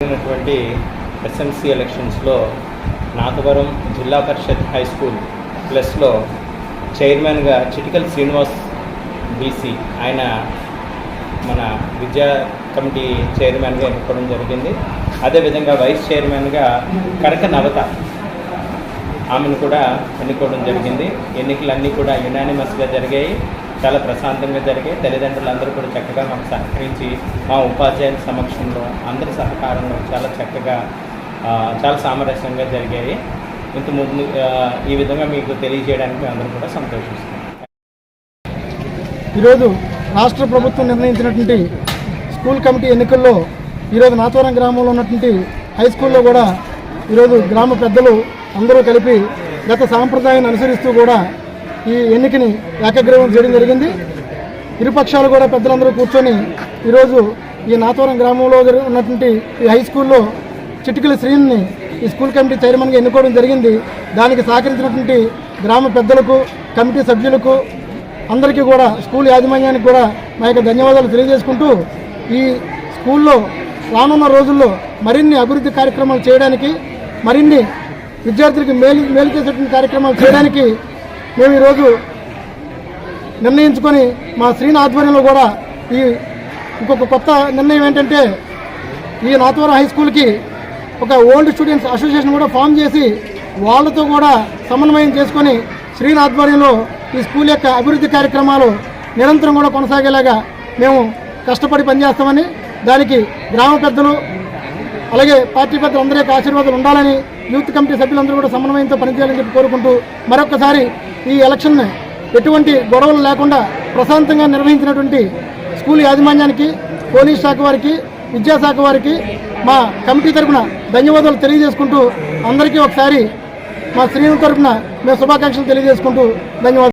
జరిగినటువంటి ఎస్ఎంసీ ఎలక్షన్స్లో నాగవరం జిల్లా పరిషత్ హై స్కూల్ ప్లస్లో చైర్మన్గా చిటికల్ శ్రీనివాస్ బీసీ ఆయన మన విద్యా కమిటీ చైర్మన్గా ఎన్నుకోవడం జరిగింది. అదేవిధంగా వైస్ చైర్మన్గా కడక నవత ఆమెను కూడా ఎన్నుకోవడం జరిగింది. ఎన్నికలన్నీ కూడా యునానిమస్గా జరిగాయి, చాలా ప్రశాంతంగా జరిగాయి. తల్లిదండ్రులందరూ కూడా చక్కగా మాకు సహకరించి మా ఉపాధ్యాయుల సమక్షంలో అందరి సహకారంలో చాలా చక్కగా చాలా సామరస్యంగా జరిగాయి. ఇంతకుముందు ఈ విధంగా మీకు తెలియజేయడానికి మేము అందరూ కూడా సంతోషిస్తున్నాం. ఈరోజు రాష్ట్ర ప్రభుత్వం నిర్ణయించినటువంటి స్కూల్ కమిటీ ఎన్నికల్లో ఈరోజు నాతవరం గ్రామంలో ఉన్నటువంటి హై స్కూల్లో కూడా ఈరోజు గ్రామ పెద్దలు అందరూ కలిపి గత సాంప్రదాయాన్ని అనుసరిస్తూ కూడా ఈ ఎన్నికని ఏకగ్రీవం చేయడం జరిగింది. ఇరుపక్షాలు కూడా పెద్దలందరూ కూర్చొని ఈరోజు ఈ నాతవరం గ్రామంలో ఉన్నటువంటి ఈ హై స్కూల్లో చిటికల శ్రీని ఈ స్కూల్ కమిటీ చైర్మన్గా ఎన్నుకోవడం జరిగింది. దానికి సహకరించినటువంటి గ్రామ పెద్దలకు, కమిటీ సభ్యులకు అందరికీ కూడా, స్కూల్ యాజమాన్యానికి కూడా మా యొక్క ధన్యవాదాలు తెలియజేసుకుంటూ, ఈ స్కూల్లో రానున్న రోజుల్లో మరిన్ని అభివృద్ధి కార్యక్రమాలు చేయడానికి, మరిన్ని విద్యార్థులకు మేలు చేసేటువంటి కార్యక్రమాలు చేయడానికి మేము ఈరోజు నిర్ణయించుకొని మా శ్రీని ఆధ్వర్యంలో కూడా ఈ ఇంకొక కొత్త నిర్ణయం ఏంటంటే, ఈ నాతవరం హై స్కూల్కి ఒక ఓల్డ్ స్టూడెంట్స్ అసోసియేషన్ కూడా ఫామ్ చేసి వాళ్ళతో కూడా సమన్వయం చేసుకొని శ్రీని ఆధ్వర్యంలో ఈ స్కూల్ యొక్క అభివృద్ధి కార్యక్రమాలు నిరంతరం కూడా కొనసాగేలాగా మేము కష్టపడి పనిచేస్తామని, దానికి గ్రామ పెద్దలు అలాగే పార్టీ పెద్దలు అందరి యొక్క ఆశీర్వాదాలు ఉండాలని, యూత్ కమిటీ సభ్యులందరూ కూడా సమన్వయంతో పనిచేయాలని చెప్పి కోరుకుంటూ, మరొకసారి ఈ ఎలక్షన్ ఎటువంటి గొడవలు లేకుండా ప్రశాంతంగా నిర్వహించినటువంటి స్కూల్ యాజమాన్యానికి, పోలీస్ శాఖ వారికి, విద్యాశాఖ వారికి మా కమిటీ తరఫున ధన్యవాదాలు తెలియజేసుకుంటూ, అందరికీ ఒకసారి మా శ్రీని తరఫున మేము శుభాకాంక్షలు తెలియజేసుకుంటూ ధన్యవాదాలు.